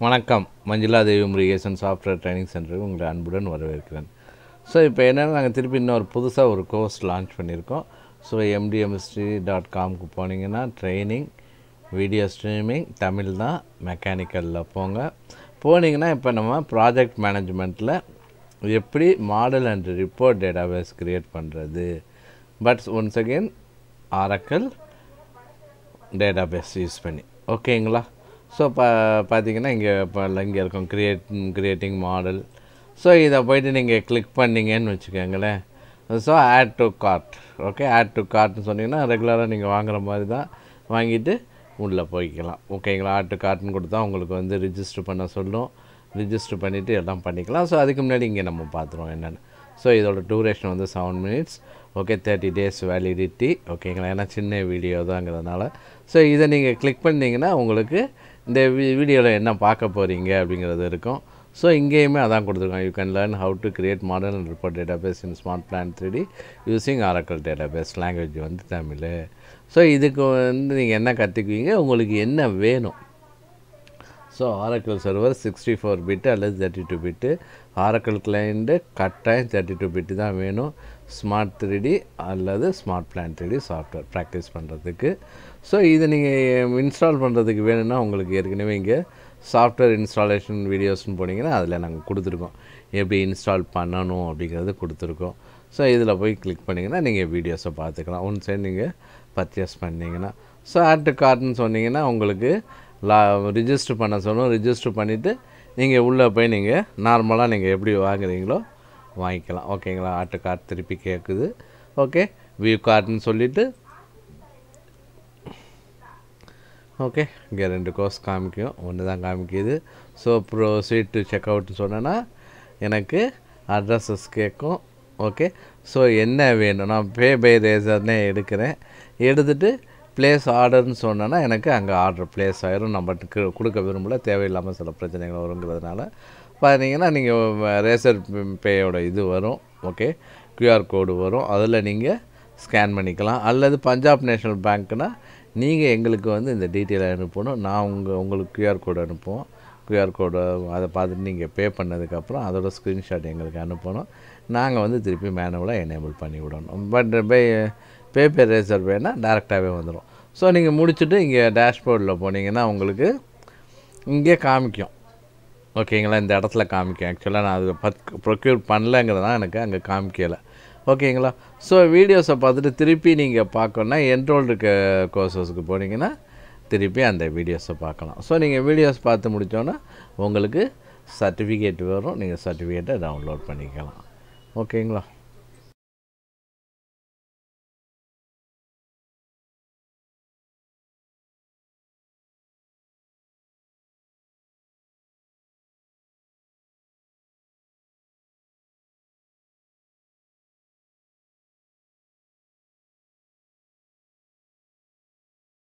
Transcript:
வணக்கம். மஞ்சுளா தேவி Murugesan software training சென்டருக்கு உங்களை அன்புடன் வரவேற்கிறேன். ஸோ இப்போ என்னென்னா நாங்கள் திருப்பி இன்னொரு புதுசாக ஒரு கோர்ஸ் லான்ச் பண்ணியிருக்கோம். ஸோ mdmst.comக்கு போனீங்கன்னா ட்ரைனிங் வீடியோ ஸ்ட்ரீமிங் தமிழ் தான், மெக்கானிக்கலில் போனீங்கன்னா இப்போ நம்ம ப்ராஜெக்ட் மேனேஜ்மெண்ட்டில் எப்படி model and report database create பண்ணுறது, but once again Oracle database use பண்ணி ஓகேங்களா. ஸோ பார்த்தீங்கன்னா இங்கே இருக்கும் கிரியேட்டிங் மாடல். ஸோ இதை போய்ட்டு நீங்கள் கிளிக் பண்ணிங்கன்னு வச்சுக்கோங்களேன். So add to cart. Okay, add to கார்ட்னு சொன்னீங்கன்னா ரெகுலராக நீங்கள் வாங்குகிற மாதிரி தான் வாங்கிட்டு உள்ளே போய்க்கலாம். ஓகேங்களா. ஆட் டு கார்ட்னு கொடுத்தா உங்களுக்கு வந்து ரிஜிஸ்டர் பண்ண சொல்லும். ரிஜிஸ்டர் பண்ணிவிட்டு எல்லாம் பண்ணிக்கலாம். ஸோ அதுக்கு முன்னாடி இங்கே நம்ம பார்த்துருவோம் என்னென்னு. ஸோ இதோட டூரேஷன் வந்து 7 minutes. Okay, 30 days validity. ஓகேங்களா, ஏன்னா சின்ன வீடியோ தாங்கிறதுனால. ஸோ இதை நீங்கள் கிளிக் பண்ணிங்கன்னா உங்களுக்கு இந்த வீடியோவில் என்ன பார்க்க போகிறீங்க அப்படிங்கிறது இருக்கும். ஸோ இங்கேயுமே அதான் கொடுத்துருக்கோம். You can learn how to create model and report database in smart plan 3D using Oracle database. Language வந்து தமிழ். ஸோ இதுக்கு வந்து நீங்கள் என்ன கற்றுக்குவீங்க, உங்களுக்கு என்ன வேணும். ஸோ ஆரக்கிள் சர்வர் 64 bit அல்லது 32 bit. ஆரக்கிள் கிளைண்ட்டு கட்டாயம் 32 bit தான் வேணும். ஸ்மார்ட் 3D அல்லது smart plan 3D software practice பண்ணுறதுக்கு. ஸோ இதை நீங்கள் இன்ஸ்டால் பண்ணுறதுக்கு வேணும்னா உங்களுக்கு ஏற்கனவே இங்கே சாஃப்ட்வேர் இன்ஸ்டாலேஷன் வீடியோஸ்னு போனீங்கன்னா அதில் நாங்கள் கொடுத்துருக்கோம், எப்படி இன்ஸ்டால் பண்ணணும் அப்படிங்கிறது கொடுத்துருக்கோம். ஸோ இதில் போய் கிளிக் பண்ணிங்கன்னா நீங்கள் வீடியோஸை பார்த்துக்கலாம். ஒன் சைடு நீங்கள் பர்ச்சேஸ் பண்ணிங்கன்னா. ஸோ ஆட் டு கார்ட்னு சொன்னீங்கன்னா உங்களுக்கு ரிஜிஸ்டர் பண்ண சொல்லணும். ரிஜிஸ்டர் பண்ணிவிட்டு நீங்கள் உள்ளே போய் நீங்கள் நார்மலாக நீங்கள் எப்படி வாங்குறீங்களோ வாங்கிக்கலாம். ஓகேங்களா. ஆட்டு கார்டு திருப்பி கேட்குது. ஓகே, வியூ கார்டுன்னு சொல்லிவிட்டு ஓகே இங்கே 2 கோர்ஸ் காமிக்கும், ஒன்று தான் காமிக்குது. ஸோ ப்ரோசீட் டு செக் அவுட்னு சொன்னேன்னா எனக்கு அட்ரஸஸ் கேட்கும். ஓகே, ஸோ என்ன வேணும், நான் பே பை ரேசர்னே எடுக்கிறேன். எடுத்துகிட்டு ப்ளேஸ் ஆர்டர்னு சொன்னேன்னா எனக்கு அங்கே ஆர்டர் ப்ளேஸ் ஆகிரும். நம்ம கொடுக்க விரும்பல, தேவையில்லாமல் சில பிரச்சனைகள் வருங்கிறதுனால பார்த்தீங்கன்னா நீங்கள் ரேசர் பேயோட இது வரும். ஓகே, கியூஆர் கோடு வரும், அதில் நீங்கள் ஸ்கேன் பண்ணிக்கலாம். அல்லது பஞ்சாப் நேஷ்னல் பேங்க்னால் நீங்கள் எங்களுக்கு வந்து இந்த டீட்டெயிலை அனுப்பணும். நான் உங்களுக்கு கியூஆர் கோடு அனுப்புவோம். கியூஆர் கோடு அதை பார்த்துட்டு நீங்கள் பே பண்ணதுக்கப்புறம் அதோட ஸ்க்ரீன்ஷாட் எங்களுக்கு அனுப்பணும். நாங்கள் வந்து திருப்பி மேனுவலாக எனேபிள் பண்ணி விடணும். பட் பே ரேசர் வேணால் டேரெக்டாகவே வந்துடும். ஸோ நீங்கள் முடிச்சுட்டு இங்கே டேஷ்போர்டில் போனீங்கன்னா உங்களுக்கு இங்கே காமிக்கும். ஓகேங்களா, இந்த இடத்துல காமிக்கும். ஆக்சுவலாக நான் அது ப்ரொக்யூர் பண்ணலங்கிறதான் எனக்கு அங்கே காமிக்கலை. ஓகேங்களா. ஸோ வீடியோஸை பார்த்துட்டு திருப்பி நீங்கள் பார்க்கணுன்னா என்ரோல்டு கோர்சஸ்க்கு போனீங்கன்னா திருப்பி அந்த வீடியோஸை பார்க்கலாம். ஸோ நீங்கள் வீடியோஸ் பார்த்து முடித்தோன்னா உங்களுக்கு சர்டிஃபிகேட் வரும். நீங்கள் சர்டிஃபிகேட்டை டவுன்லோட் பண்ணிக்கலாம். ஓகேங்களா.